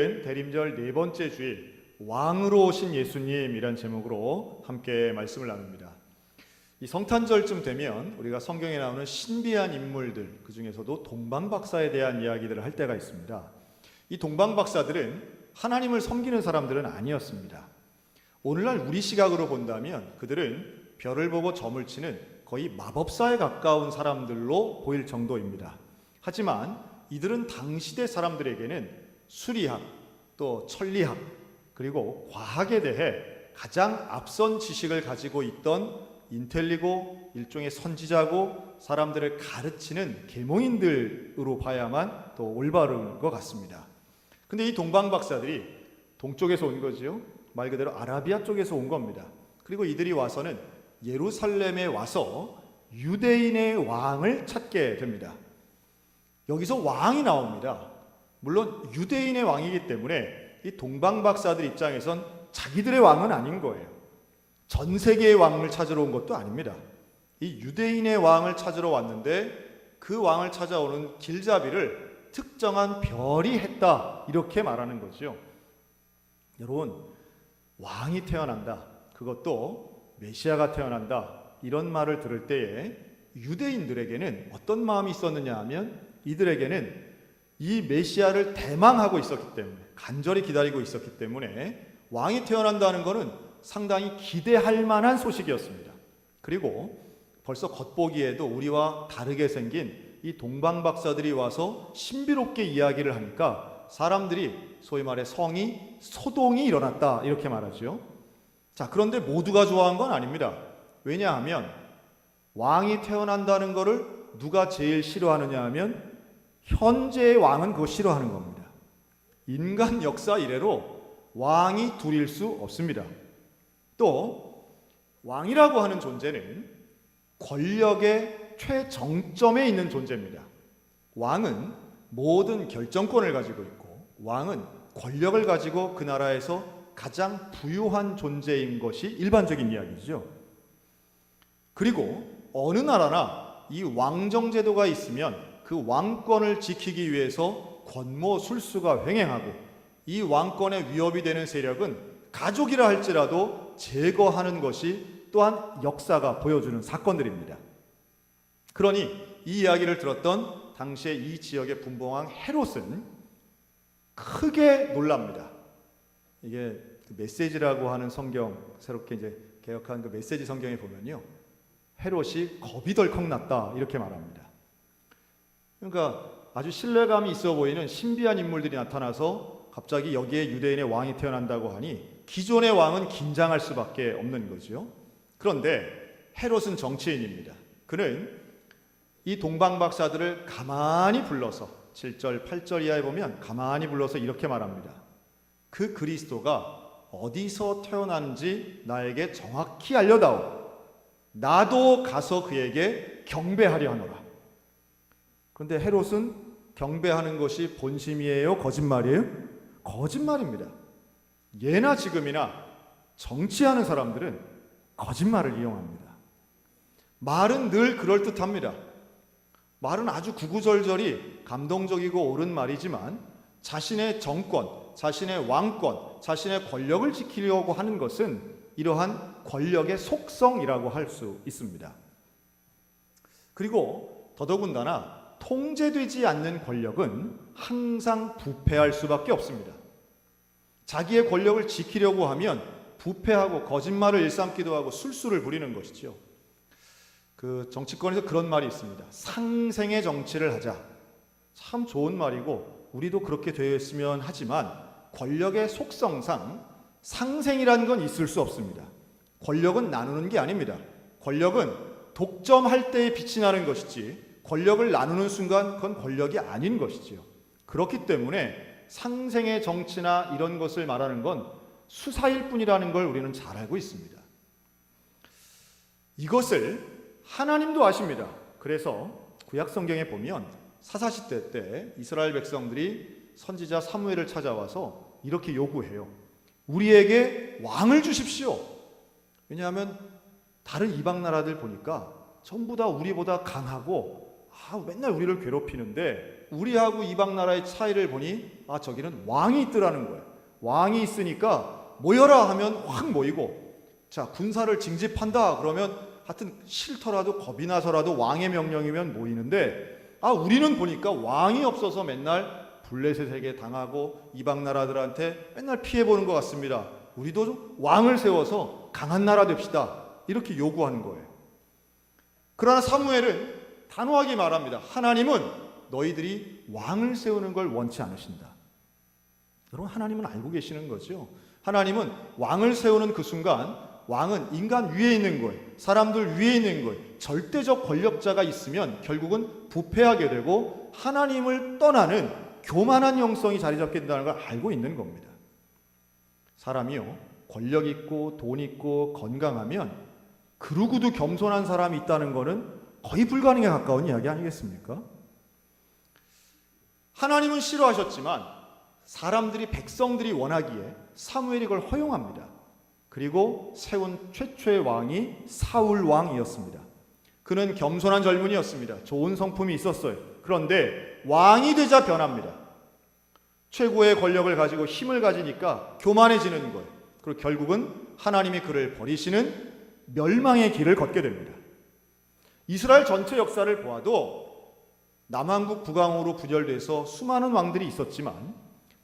오늘은 대림절 네 번째 주일 왕으로 오신 예수님이란 제목으로 함께 말씀을 나눕니다. 이 성탄절쯤 되면 우리가 성경에 나오는 신비한 인물들, 그 중에서도 동방박사에 대한 이야기들을 할 때가 있습니다. 이 동방박사들은 하나님을 섬기는 사람들은 아니었습니다. 오늘날 우리 시각으로 본다면 그들은 별을 보고 점을 치는 거의 마법사에 가까운 사람들로 보일 정도입니다. 하지만 이들은 당시대 사람들에게는 수리학, 또 천리학, 그리고 과학에 대해 가장 앞선 지식을 가지고 있던 인텔리고 일종의 선지자고 사람들을 가르치는 계몽인들로 봐야만 더 올바른 것 같습니다. 근데 이 동방박사들이 동쪽에서 온 거지요. 말 그대로 아라비아 쪽에서 온 겁니다. 그리고 이들이 와서는 예루살렘에 와서 유대인의 왕을 찾게 됩니다. 여기서 왕이 나옵니다. 물론 유대인의 왕이기 때문에 이 동방박사들 입장에선 자기들의 왕은 아닌 거예요. 전 세계의 왕을 찾으러 온 것도 아닙니다. 이 유대인의 왕을 찾으러 왔는데 그 왕을 찾아오는 길잡이를 특정한 별이 했다, 이렇게 말하는 거죠. 여러분, 왕이 태어난다, 그것도 메시아가 태어난다, 이런 말을 들을 때에 유대인들에게는 어떤 마음이 있었느냐 하면 이들에게는 이 메시아를 대망하고 있었기 때문에, 간절히 기다리고 있었기 때문에 왕이 태어난다는 것은 상당히 기대할 만한 소식이었습니다. 그리고 벌써 겉보기에도 우리와 다르게 생긴 이 동방박사들이 와서 신비롭게 이야기를 하니까 사람들이 소위 말해 성이 소동이 일어났다, 이렇게 말하죠. 자, 그런데 모두가 좋아한 건 아닙니다. 왜냐하면 왕이 태어난다는 것을 누가 제일 싫어하느냐 하면 현재의 왕은 그거 싫어하는 겁니다. 인간 역사 이래로 왕이 둘일 수 없습니다. 또 왕이라고 하는 존재는 권력의 최정점에 있는 존재입니다. 왕은 모든 결정권을 가지고 있고 왕은 권력을 가지고 그 나라에서 가장 부유한 존재인 것이 일반적인 이야기죠. 그리고 어느 나라나 이 왕정제도가 있으면 그 왕권을 지키기 위해서 권모술수가 횡행하고 이 왕권에 위협이 되는 세력은 가족이라 할지라도 제거하는 것이 또한 역사가 보여주는 사건들입니다. 그러니 이 이야기를 들었던 당시에 이 지역의 분봉왕 헤롯은 크게 놀랍니다. 이게 메시지라고 하는 성경, 새롭게 이제 개혁한 그 메시지 성경에 보면요, 헤롯이 겁이 덜컥 났다, 이렇게 말합니다. 그러니까 아주 신뢰감이 있어 보이는 신비한 인물들이 나타나서 갑자기 여기에 유대인의 왕이 태어난다고 하니 기존의 왕은 긴장할 수밖에 없는 거죠. 그런데 헤롯은 정치인입니다. 그는 이 동방박사들을 가만히 불러서 7절, 8절 이하에 보면 가만히 불러서 이렇게 말합니다. 그 그리스도가 어디서 태어난지 나에게 정확히 알려다오. 나도 가서 그에게 경배하려 하노라. 그런데 헤롯은 경배하는 것이 본심이에요, 거짓말이에요? 거짓말입니다. 예나 지금이나 정치하는 사람들은 거짓말을 이용합니다. 말은 늘 그럴듯합니다. 말은 아주 구구절절히 감동적이고 옳은 말이지만 자신의 정권, 자신의 왕권, 자신의 권력을 지키려고 하는 것은 이러한 권력의 속성이라고 할 수 있습니다. 그리고 더더군다나 통제되지 않는 권력은 항상 부패할 수밖에 없습니다. 자기의 권력을 지키려고 하면 부패하고 거짓말을 일삼기도 하고 술수를 부리는 것이죠. 그 정치권에서 그런 말이 있습니다. 상생의 정치를 하자. 참 좋은 말이고 우리도 그렇게 되었으면 하지만 권력의 속성상 상생이라는 건 있을 수 없습니다. 권력은 나누는 게 아닙니다. 권력은 독점할 때에 빛이 나는 것이지 권력을 나누는 순간 그건 권력이 아닌 것이지요. 그렇기 때문에 상생의 정치나 이런 것을 말하는 건 수사일 뿐이라는 걸 우리는 잘 알고 있습니다. 이것을 하나님도 아십니다. 그래서 구약 성경에 보면 사사시대 때 이스라엘 백성들이 선지자 사무엘을 찾아와서 이렇게 요구해요. 우리에게 왕을 주십시오. 왜냐하면 다른 이방 나라들 보니까 전부 다 우리보다 강하고 맨날 우리를 괴롭히는데 우리하고 이방 나라의 차이를 보니 저기는 왕이 있더라는 거예요. 왕이 있으니까 모여라 하면 확 모이고, 자 군사를 징집한다 그러면 하여튼 싫더라도 겁이 나서라도 왕의 명령이면 모이는데, 우리는 보니까 왕이 없어서 맨날 블레셋에게 당하고 이방 나라들한테 맨날 피해보는 것 같습니다. 우리도 좀 왕을 세워서 강한 나라 됩시다, 이렇게 요구하는 거예요. 그러나 사무엘은 단호하게 말합니다. 하나님은 너희들이 왕을 세우는 걸 원치 않으신다. 여러분, 하나님은 알고 계시는 거죠. 하나님은 왕을 세우는 그 순간 왕은 인간 위에 있는 거예요. 사람들 위에 있는 거예요. 절대적 권력자가 있으면 결국은 부패하게 되고 하나님을 떠나는 교만한 영성이 자리 잡게 된다는 걸 알고 있는 겁니다. 사람이요, 권력 있고 돈 있고 건강하면 그러고도 겸손한 사람이 있다는 것은 거의 불가능에 가까운 이야기 아니겠습니까? 하나님은 싫어하셨지만 사람들이, 백성들이 원하기에 사무엘이 그걸 허용합니다. 그리고 세운 최초의 왕이 사울 왕이었습니다. 그는 겸손한 젊은이였습니다. 좋은 성품이 있었어요. 그런데 왕이 되자 변합니다. 최고의 권력을 가지고 힘을 가지니까 교만해지는 거예요. 그리고 결국은 하나님이 그를 버리시는 멸망의 길을 걷게 됩니다. 이스라엘 전체 역사를 보아도 남한국 북왕으로 분열돼서 수많은 왕들이 있었지만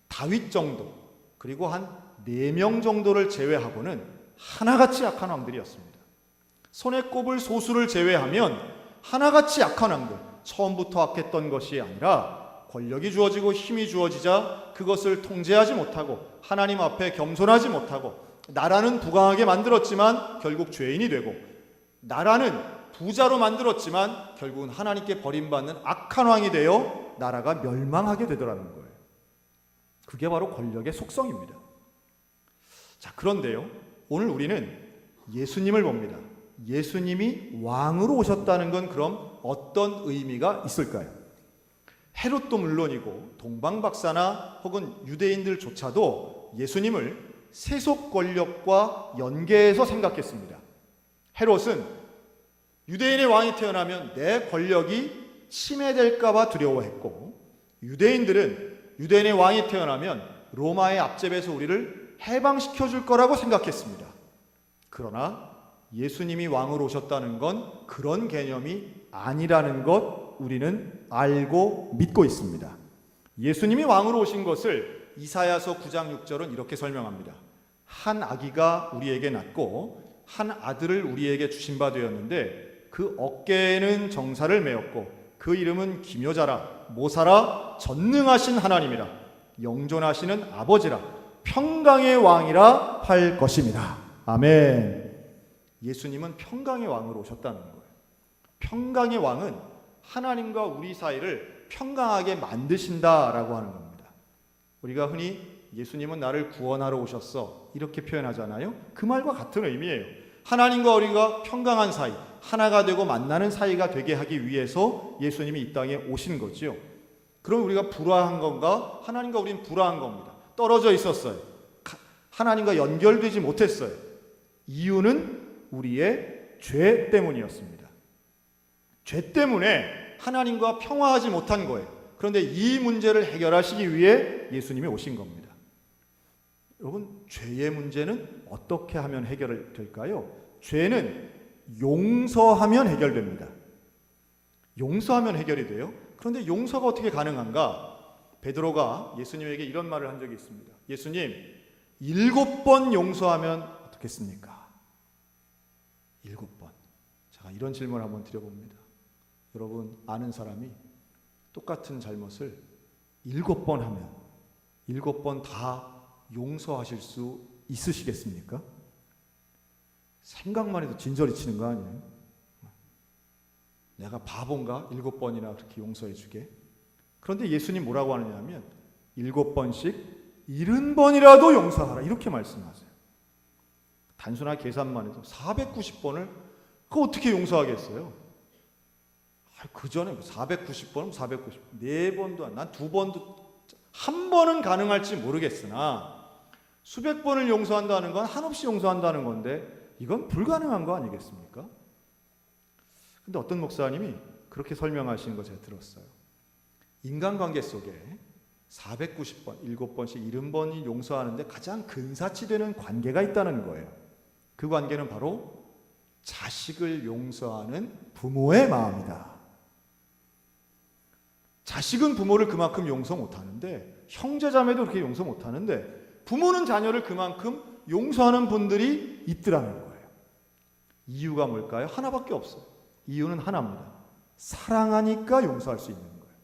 다윗 정도, 그리고 한 4명 정도를 제외하고는 하나같이 약한 왕들이었습니다. 손에 꼽을 소수를 제외하면 하나같이 약한 왕들, 처음부터 악했던 것이 아니라 권력이 주어지고 힘이 주어지자 그것을 통제하지 못하고 하나님 앞에 겸손하지 못하고, 나라는 부강하게 만들었지만 결국 죄인이 되고, 나라는 부자로 만들었지만 결국은 하나님께 버림받는 악한 왕이 되어 나라가 멸망하게 되더라는 거예요. 그게 바로 권력의 속성입니다. 자, 그런데요, 오늘 우리는 예수님을 봅니다. 예수님이 왕으로 오셨다는 건 그럼 어떤 의미가 있을까요? 헤롯도 물론이고 동방박사나 혹은 유대인들조차도 예수님을 세속 권력과 연계해서 생각했습니다. 헤롯은 유대인의 왕이 태어나면 내 권력이 침해될까봐 두려워했고, 유대인들은 유대인의 왕이 태어나면 로마의 앞제에서 우리를 해방시켜줄 거라고 생각했습니다. 그러나 예수님이 왕으로 오셨다는 건 그런 개념이 아니라는 것 우리는 알고 믿고 있습니다. 예수님이 왕으로 오신 것을 이사야서 9장 6절은 이렇게 설명합니다. 한 아기가 우리에게 낳고 한 아들을 우리에게 주신 바 되었는데 그 어깨에는 정사를 메었고 그 이름은 기묘자라, 모사라, 전능하신 하나님이라, 영존하시는 아버지라, 평강의 왕이라 할 것입니다. 아멘. 예수님은 평강의 왕으로 오셨다는 거예요. 평강의 왕은 하나님과 우리 사이를 평강하게 만드신다라고 하는 겁니다. 우리가 흔히 예수님은 나를 구원하러 오셨어 이렇게 표현하잖아요. 그 말과 같은 의미예요. 하나님과 우리가 평강한 사이, 하나가 되고 만나는 사이가 되게 하기 위해서 예수님이 이 땅에 오신 거죠. 그럼 우리가 불화한 건가? 하나님과 우리는 불화한 겁니다. 떨어져 있었어요. 하나님과 연결되지 못했어요. 이유는 우리의 죄 때문이었습니다. 죄 때문에 하나님과 평화하지 못한 거예요. 그런데 이 문제를 해결하시기 위해 예수님이 오신 겁니다. 여러분, 죄의 문제는 어떻게 하면 해결될까요? 죄는 용서하면 해결됩니다. 용서하면 해결이 돼요. 그런데 용서가 어떻게 가능한가? 베드로가 예수님에게 이런 말을 한 적이 있습니다. 예수님, 7번 용서하면 어떻겠습니까? 7번. 제가 이런 질문을 한번 드려봅니다. 여러분, 아는 사람이 똑같은 잘못을 7번 하면 7번 다 용서하실 수 있으시겠습니까? 생각만 해도 진저리 치는 거 아니에요? 내가 바본가? 7번이나 그렇게 용서해 주게? 그런데 예수님 뭐라고 하느냐 하면 7번씩 70번이라도 용서하라 이렇게 말씀하세요. 단순한 계산만 해도 490번을 그거 어떻게 용서하겠어요? 그 전에 490번은 490, 4번도 난 2번도, 한 번은 가능할지 모르겠으나 수백 번을 용서한다는 건 한없이 용서한다는 건데 이건 불가능한 거 아니겠습니까? 근데 어떤 목사님이 그렇게 설명하시는 거 제가 들었어요. 인간관계 속에 490번, 7번씩 70번이 용서하는데 가장 근사치 되는 관계가 있다는 거예요. 그 관계는 바로 자식을 용서하는 부모의 마음이다. 자식은 부모를 그만큼 용서 못하는데, 형제자매도 그렇게 용서 못하는데, 부모는 자녀를 그만큼 용서하는 분들이 있더라는 거예요. 이유가 뭘까요? 하나밖에 없어요. 이유는 하나입니다. 사랑하니까 용서할 수 있는 거예요.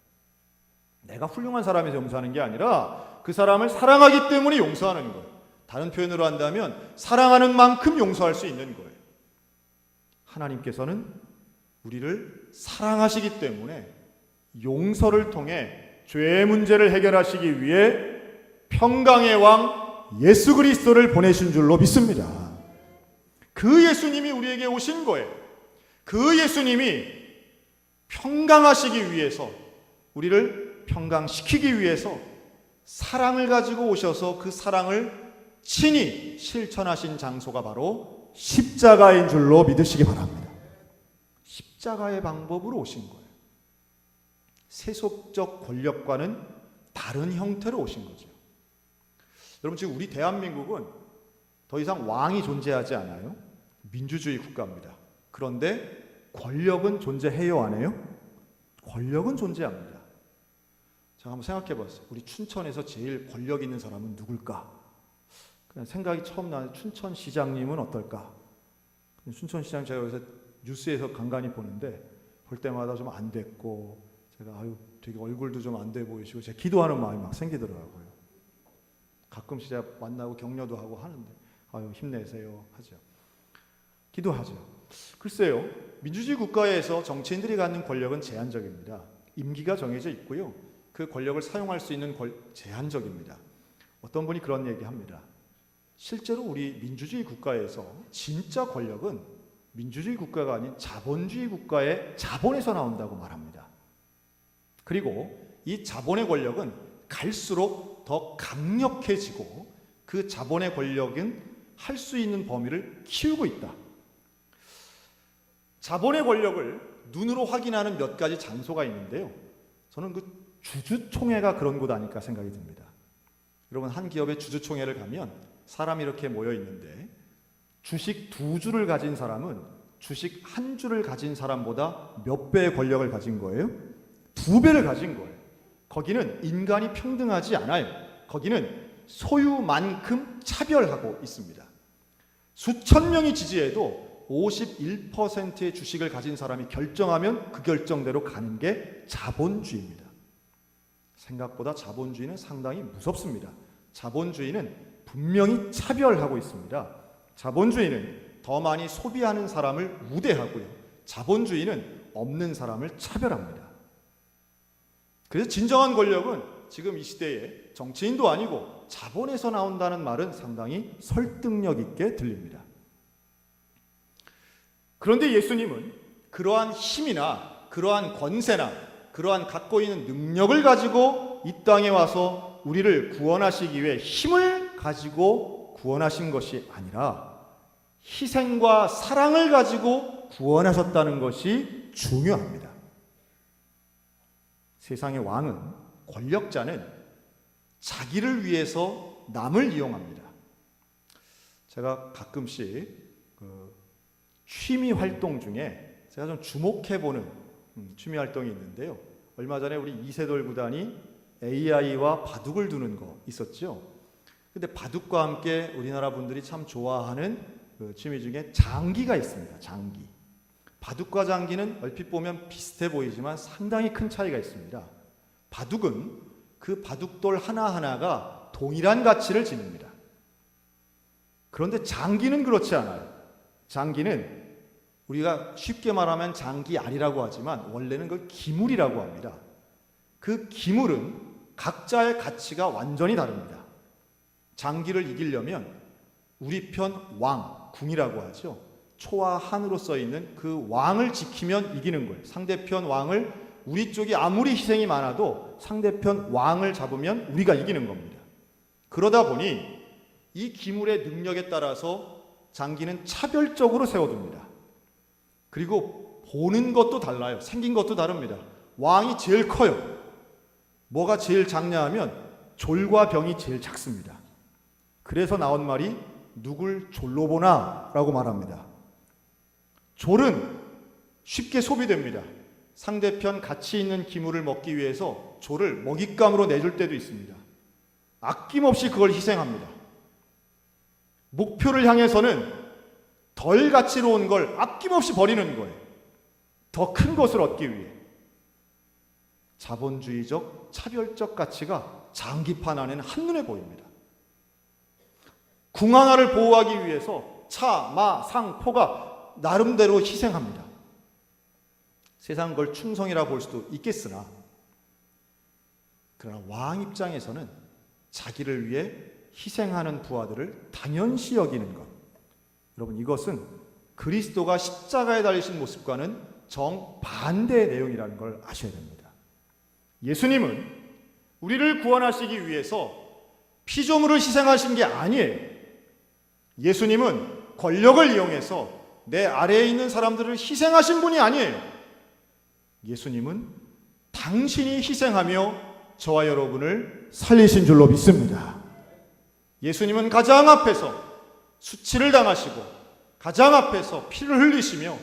내가 훌륭한 사람에서 용서하는 게 아니라 그 사람을 사랑하기 때문에 용서하는 거예요. 다른 표현으로 한다면 사랑하는 만큼 용서할 수 있는 거예요. 하나님께서는 우리를 사랑하시기 때문에 용서를 통해 죄의 문제를 해결하시기 위해 평강의 왕 예수 그리스도를 보내신 줄로 믿습니다. 그 예수님이 우리에게 오신 거예요. 그 예수님이 평강하시기 위해서, 우리를 평강시키기 위해서 사랑을 가지고 오셔서 그 사랑을 친히 실천하신 장소가 바로 십자가인 줄로 믿으시기 바랍니다. 십자가의 방법으로 오신 거예요. 세속적 권력과는 다른 형태로 오신 거죠. 여러분, 지금 우리 대한민국은 더 이상 왕이 존재하지 않아요. 민주주의 국가입니다. 그런데 권력은 존재해요, 안 해요? 권력은 존재합니다. 자, 한번 생각해 봤어요. 우리 춘천에서 제일 권력 있는 사람은 누굴까? 그냥 생각이 처음 나는 춘천시장님은 어떨까? 춘천시장 제가 여기서 뉴스에서 간간히 보는데 볼 때마다 좀 안 됐고, 제가 되게 얼굴도 좀 안 돼 보이시고 제가 기도하는 마음이 막 생기더라고요. 가끔씩 제가 만나고 격려도 하고 하는데 힘내세요 하죠. 기도하죠. 글쎄요, 민주주의 국가에서 정치인들이 갖는 권력은 제한적입니다. 임기가 정해져 있고요. 그 권력을 사용할 수 있는 제한적입니다. 어떤 분이 그런 얘기합니다. 실제로 우리 민주주의 국가에서 진짜 권력은 민주주의 국가가 아닌 자본주의 국가의 자본에서 나온다고 말합니다. 그리고 이 자본의 권력은 갈수록 더 강력해지고 그 자본의 권력은 할 수 있는 범위를 키우고 있다. 자본의 권력을 눈으로 확인하는 몇 가지 장소가 있는데요. 저는 그 주주총회가 그런 곳 아닐까 생각이 듭니다. 여러분, 한 기업의 주주총회를 가면 사람이 이렇게 모여 있는데 주식 2주를 가진 사람은 주식 1주를 가진 사람보다 몇 배의 권력을 가진 거예요? 2배를 가진 거예요. 거기는 인간이 평등하지 않아요. 거기는 소유만큼 차별하고 있습니다. 수천 명이 지지해도 51%의 주식을 가진 사람이 결정하면 그 결정대로 가는 게 자본주의입니다. 생각보다 자본주의는 상당히 무섭습니다. 자본주의는 분명히 차별하고 있습니다. 자본주의는 더 많이 소비하는 사람을 우대하고요. 자본주의는 없는 사람을 차별합니다. 그래서 진정한 권력은 지금 이 시대에 정치인도 아니고 자본에서 나온다는 말은 상당히 설득력 있게 들립니다. 그런데 예수님은 그러한 힘이나 그러한 권세나 그러한 갖고 있는 능력을 가지고 이 땅에 와서 우리를 구원하시기 위해 힘을 가지고 구원하신 것이 아니라 희생과 사랑을 가지고 구원하셨다는 것이 중요합니다. 세상의 왕은, 권력자는 자기를 위해서 남을 이용합니다. 제가 가끔씩 취미 활동 중에 제가 좀 주목해보는 취미 활동이 있는데요. 얼마 전에 우리 이세돌 구단이 AI와 바둑을 두는 거 있었죠. 근데 바둑과 함께 우리나라 분들이 참 좋아하는 취미 중에 장기가 있습니다. 장기. 바둑과 장기는 얼핏 보면 비슷해 보이지만 상당히 큰 차이가 있습니다. 바둑은 그 바둑돌 하나하나가 동일한 가치를 지닙니다. 그런데 장기는 그렇지 않아요. 장기는 우리가 쉽게 말하면 장기알이라고 하지만 원래는 그걸 기물이라고 합니다. 그 기물은 각자의 가치가 완전히 다릅니다. 장기를 이기려면 우리 편 왕, 궁이라고 하죠. 초와 한으로 써있는 그 왕을 지키면 이기는 거예요. 상대편 왕을, 우리 쪽이 아무리 희생이 많아도 상대편 왕을 잡으면 우리가 이기는 겁니다. 그러다 보니 이 기물의 능력에 따라서 장기는 차별적으로 세워둡니다. 그리고 보는 것도 달라요. 생긴 것도 다릅니다. 왕이 제일 커요. 뭐가 제일 작냐 하면 졸과 병이 제일 작습니다. 그래서 나온 말이 누굴 졸로 보나 라고 말합니다. 졸은 쉽게 소비됩니다. 상대편 가치 있는 기물을 먹기 위해서 졸을 먹잇감으로 내줄 때도 있습니다. 아낌없이 그걸 희생합니다. 목표를 향해서는 덜 가치로운 걸 아낌없이 버리는 거예요. 더 큰 것을 얻기 위해. 자본주의적, 차별적 가치가 장기판 안에는 한눈에 보입니다. 궁 하나를 보호하기 위해서 차, 마, 상, 포가 나름대로 희생합니다. 세상 그걸 충성이라 볼 수도 있겠으나 그러나 왕 입장에서는 자기를 위해 희생하는 부하들을 당연시 여기는 것. 여러분, 이것은 그리스도가 십자가에 달리신 모습과는 정반대의 내용이라는 걸 아셔야 됩니다. 예수님은 우리를 구원하시기 위해서 피조물을 희생하신 게 아니에요. 예수님은 권력을 이용해서 내 아래에 있는 사람들을 희생하신 분이 아니에요. 예수님은 당신이 희생하며 저와 여러분을 살리신 줄로 믿습니다. 예수님은 가장 앞에서 수치를 당하시고 가장 앞에서 피를 흘리시며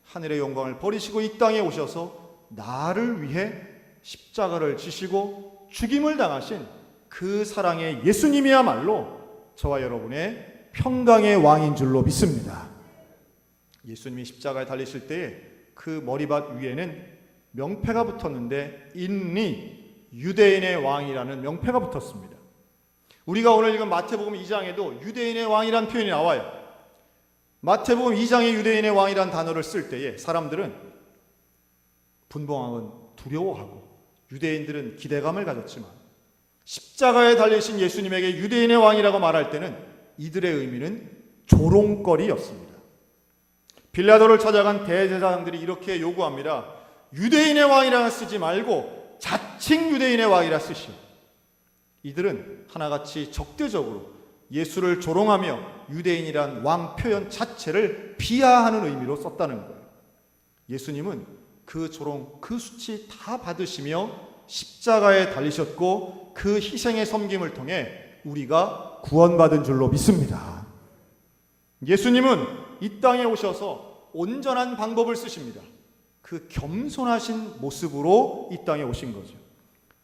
하늘의 영광을 버리시고 이 땅에 오셔서 나를 위해 십자가를 지시고 죽임을 당하신 그 사랑의 예수님이야말로 저와 여러분의 평강의 왕인 줄로 믿습니다. 예수님이 십자가에 달리실 때에 그 머리밭 위에는 명패가 붙었는데 인리 유대인의 왕이라는 명패가 붙었습니다. 우리가 오늘 읽은 마태복음 2장에도 유대인의 왕이라는 표현이 나와요. 마태복음 2장에 유대인의 왕이라는 단어를 쓸 때에 사람들은 분봉왕은 두려워하고 유대인들은 기대감을 가졌지만 십자가에 달리신 예수님에게 유대인의 왕이라고 말할 때는 이들의 의미는 조롱거리였습니다. 빌라도를 찾아간 대제사장들이 이렇게 요구합니다. 유대인의 왕이라 쓰지 말고 자칭 유대인의 왕이라 쓰시오. 이들은 하나같이 적대적으로 예수를 조롱하며 유대인이란 왕 표현 자체를 비하하는 의미로 썼다는 거예요. 예수님은 그 조롱, 그 수치 다 받으시며 십자가에 달리셨고 그 희생의 섬김을 통해 우리가 구원받은 줄로 믿습니다. 예수님은 이 땅에 오셔서 온전한 방법을 쓰십니다. 그 겸손하신 모습으로 이 땅에 오신 거죠.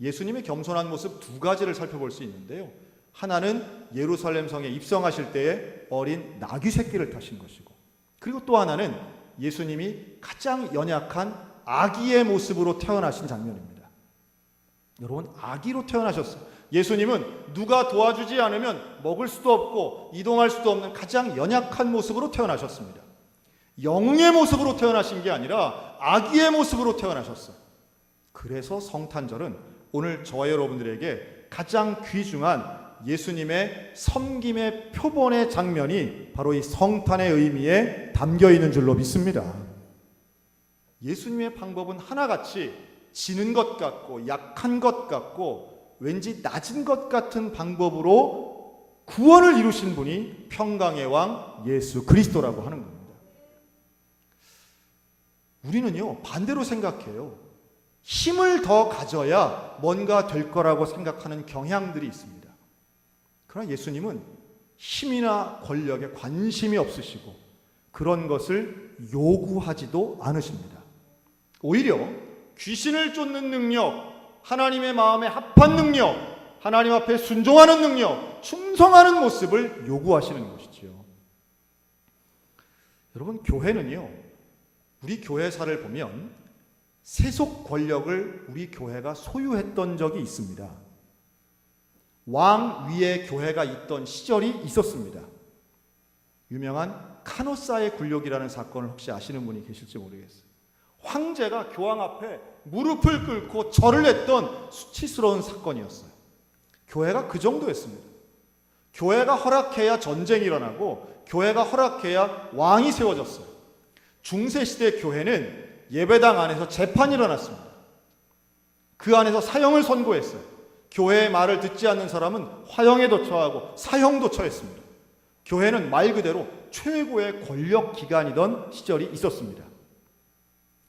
예수님의 겸손한 모습 두 가지를 살펴볼 수 있는데요. 하나는 예루살렘 성에 입성하실 때에 어린 나귀 새끼를 타신 것이고, 그리고 또 하나는 예수님이 가장 연약한 아기의 모습으로 태어나신 장면입니다. 여러분, 아기로 태어나셨어요. 예수님은 누가 도와주지 않으면 먹을 수도 없고 이동할 수도 없는 가장 연약한 모습으로 태어나셨습니다. 영웅의 모습으로 태어나신 게 아니라 아기의 모습으로 태어나셨어요. 그래서 성탄절은 오늘 저와 여러분들에게 가장 귀중한 예수님의 섬김의 표본의 장면이 바로 이 성탄의 의미에 담겨 있는 줄로 믿습니다. 예수님의 방법은 하나같이 지는 것 같고 약한 것 같고 왠지 낮은 것 같은 방법으로 구원을 이루신 분이 평강의 왕 예수 그리스도라고 하는 겁니다. 우리는요, 반대로 생각해요. 힘을 더 가져야 뭔가 될 거라고 생각하는 경향들이 있습니다. 그러나 예수님은 힘이나 권력에 관심이 없으시고 그런 것을 요구하지도 않으십니다. 오히려 귀신을 쫓는 능력, 하나님의 마음에 합한 능력, 하나님 앞에 순종하는 능력, 충성하는 모습을 요구하시는 것이지요. 여러분, 교회는요, 우리 교회사를 보면 세속 권력을 우리 교회가 소유했던 적이 있습니다. 왕 위에 교회가 있던 시절이 있었습니다. 유명한 카노사의 굴욕이라는 사건을 혹시 아시는 분이 계실지 모르겠어요. 황제가 교황 앞에 무릎을 꿇고 절을 했던 수치스러운 사건이었어요. 교회가 그 정도였습니다. 교회가 허락해야 전쟁이 일어나고 교회가 허락해야 왕이 세워졌어요. 중세시대 교회는 예배당 안에서 재판이 일어났습니다. 그 안에서 사형을 선고했어요. 교회의 말을 듣지 않는 사람은 화형에도 처하고 사형도 처했습니다. 교회는 말 그대로 최고의 권력 기관이던 시절이 있었습니다.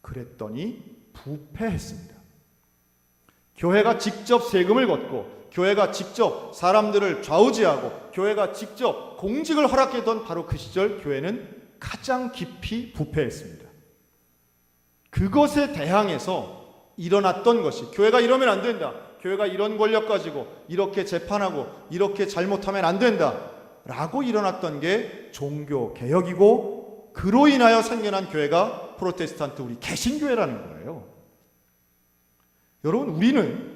그랬더니 부패했습니다. 교회가 직접 세금을 걷고 교회가 직접 사람들을 좌우지하고 교회가 직접 공직을 허락했던 바로 그 시절 교회는 가장 깊이 부패했습니다. 그것에 대항해서 일어났던 것이 교회가 이러면 안 된다. 교회가 이런 권력 가지고 이렇게 재판하고 이렇게 잘못하면 안 된다. 라고 일어났던 게 종교개혁이고 그로 인하여 생겨난 교회가 프로테스탄트 우리 개신교회라는 거예요. 여러분 우리는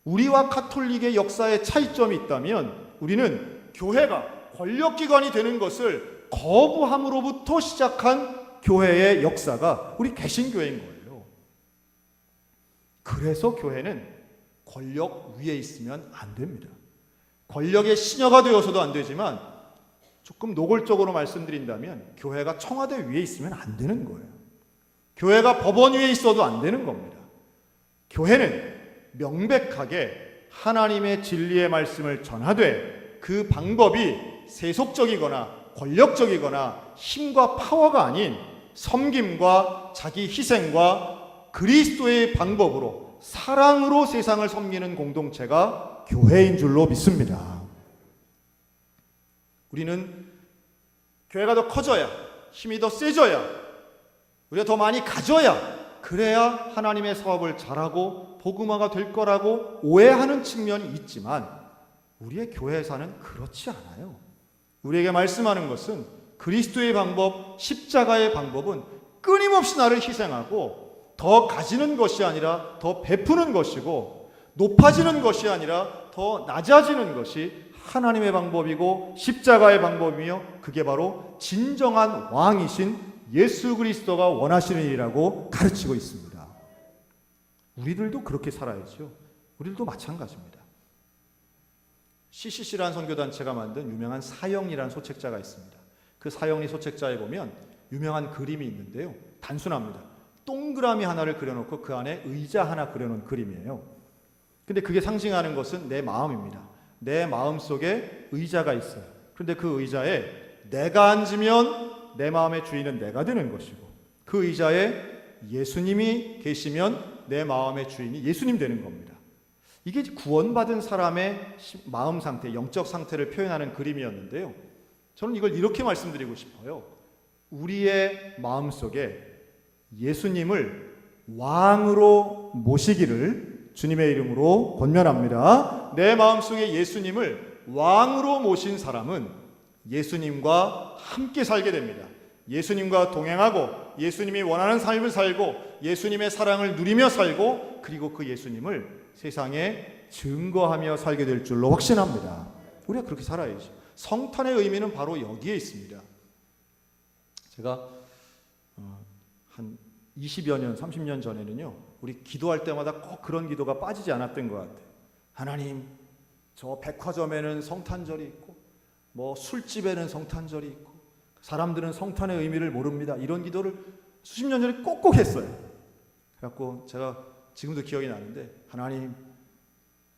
우리와 카톨릭의 역사에 차이점이 있다면 우리는 교회가 권력기관이 되는 것을 거부함으로부터 시작한 교회의 역사가 우리 개신교회인 거예요. 그래서 교회는 권력 위에 있으면 안 됩니다. 권력의 시녀가 되어서도 안 되지만 조금 노골적으로 말씀드린다면 교회가 청와대 위에 있으면 안 되는 거예요. 교회가 법원 위에 있어도 안 되는 겁니다. 교회는 명백하게 하나님의 진리의 말씀을 전하되 그 방법이 세속적이거나 권력적이거나 힘과 파워가 아닌 섬김과 자기 희생과 그리스도의 방법으로 사랑으로 세상을 섬기는 공동체가 교회인 줄로 믿습니다. 우리는 교회가 더 커져야, 힘이 더 세져야, 우리가 더 많이 가져야, 그래야 하나님의 사업을 잘하고 복음화가 될 거라고 오해하는 측면이 있지만 우리의 교회사는 그렇지 않아요. 우리에게 말씀하는 것은 그리스도의 방법, 십자가의 방법은 끊임없이 나를 희생하고 더 가지는 것이 아니라 더 베푸는 것이고 높아지는 것이 아니라 더 낮아지는 것이 하나님의 방법이고 십자가의 방법이며 그게 바로 진정한 왕이신 예수 그리스도가 원하시는 일이라고 가르치고 있습니다. 우리들도 그렇게 살아야죠. 우리들도 마찬가지입니다. CCC라는 선교단체가 만든 유명한 사형리라는 소책자가 있습니다. 그 사형리 소책자에 보면 유명한 그림이 있는데요. 단순합니다. 동그라미 하나를 그려놓고 그 안에 의자 하나 그려놓은 그림이에요. 근데 그게 상징하는 것은 내 마음입니다. 내 마음 속에 의자가 있어요. 그런데 그 의자에 내가 앉으면 내 마음의 주인은 내가 되는 것이고 그 의자에 예수님이 계시면 내 마음의 주인이 예수님 되는 겁니다. 이게 구원받은 사람의 마음 상태, 영적 상태를 표현하는 그림이었는데요. 저는 이걸 이렇게 말씀드리고 싶어요. 우리의 마음속에 예수님을 왕으로 모시기를 주님의 이름으로 권면합니다. 내 마음속에 예수님을 왕으로 모신 사람은 예수님과 함께 살게 됩니다. 예수님과 동행하고 예수님이 원하는 삶을 살고 예수님의 사랑을 누리며 살고 그리고 그 예수님을 세상에 증거하며 살게 될 줄로 확신합니다. 우리가 그렇게 살아야죠. 성탄의 의미는 바로 여기에 있습니다. 제가 한 20여 년, 30년 전에는요, 우리 기도할 때마다 꼭 그런 기도가 빠지지 않았던 것 같아요. 하나님, 저 백화점에는 성탄절이 있고, 뭐 술집에는 성탄절이 있고, 사람들은 성탄의 의미를 모릅니다. 이런 기도를 수십 년 전에 꼭꼭 했어요. 그래갖고 제가 지금도 기억이 나는데, 하나님,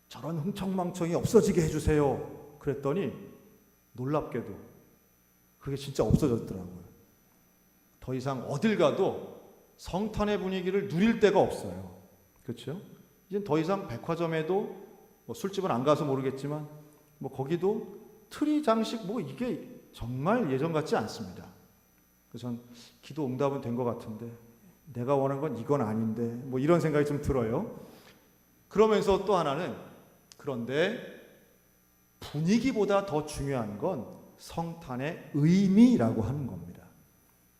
저런 흥청망청이 없어지게 해주세요. 그랬더니 놀랍게도 그게 진짜 없어졌더라고요. 더 이상 어딜 가도 성탄의 분위기를 누릴 데가 없어요. 그렇죠? 이젠 더 이상 백화점에도 뭐 술집은 안 가서 모르겠지만 뭐 거기도 트리 장식 뭐 이게 정말 예전 같지 않습니다. 그래서 전 기도 응답은 된 것 같은데 내가 원하는 건 이건 아닌데 뭐 이런 생각이 좀 들어요. 그러면서 또 하나는 그런데 분위기보다 더 중요한 건 성탄의 의미라고 하는 겁니다.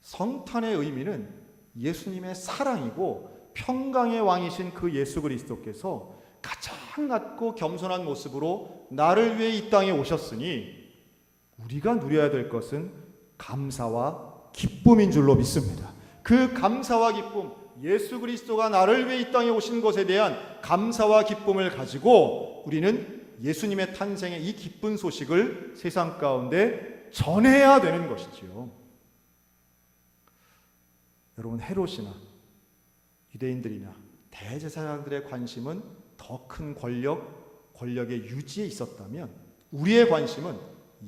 성탄의 의미는 예수님의 사랑이고 평강의 왕이신 그 예수 그리스도께서 가장 낮고 겸손한 모습으로 나를 위해 이 땅에 오셨으니 우리가 누려야 될 것은 감사와 기쁨인 줄로 믿습니다. 그 감사와 기쁨, 예수 그리스도가 나를 위해 이 땅에 오신 것에 대한 감사와 기쁨을 가지고 우리는 예수님의 탄생의 이 기쁜 소식을 세상 가운데 전해야 되는 것이지요. 여러분, 헤롯이나 유대인들이나 대제사장들의 관심은 더 큰 권력의 유지에 있었다면 우리의 관심은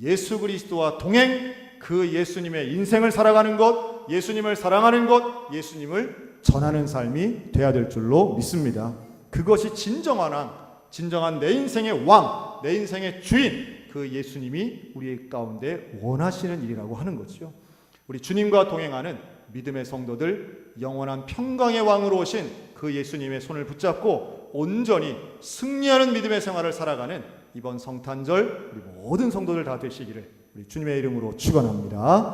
예수 그리스도와 동행, 그 예수님의 인생을 살아가는 것, 예수님을 사랑하는 것, 예수님을 전하는 삶이 돼야 될 줄로 믿습니다. 그것이 진정한 왕, 진정한 내 인생의 왕, 내 인생의 주인, 그 예수님이 우리 가운데 원하시는 일이라고 하는 거죠. 우리 주님과 동행하는 믿음의 성도들, 영원한 평강의 왕으로 오신 그 예수님의 손을 붙잡고 온전히 승리하는 믿음의 생활을 살아가는 이번 성탄절 우리 모든 성도들 다 되시기를 우리 주님의 이름으로 축원합니다.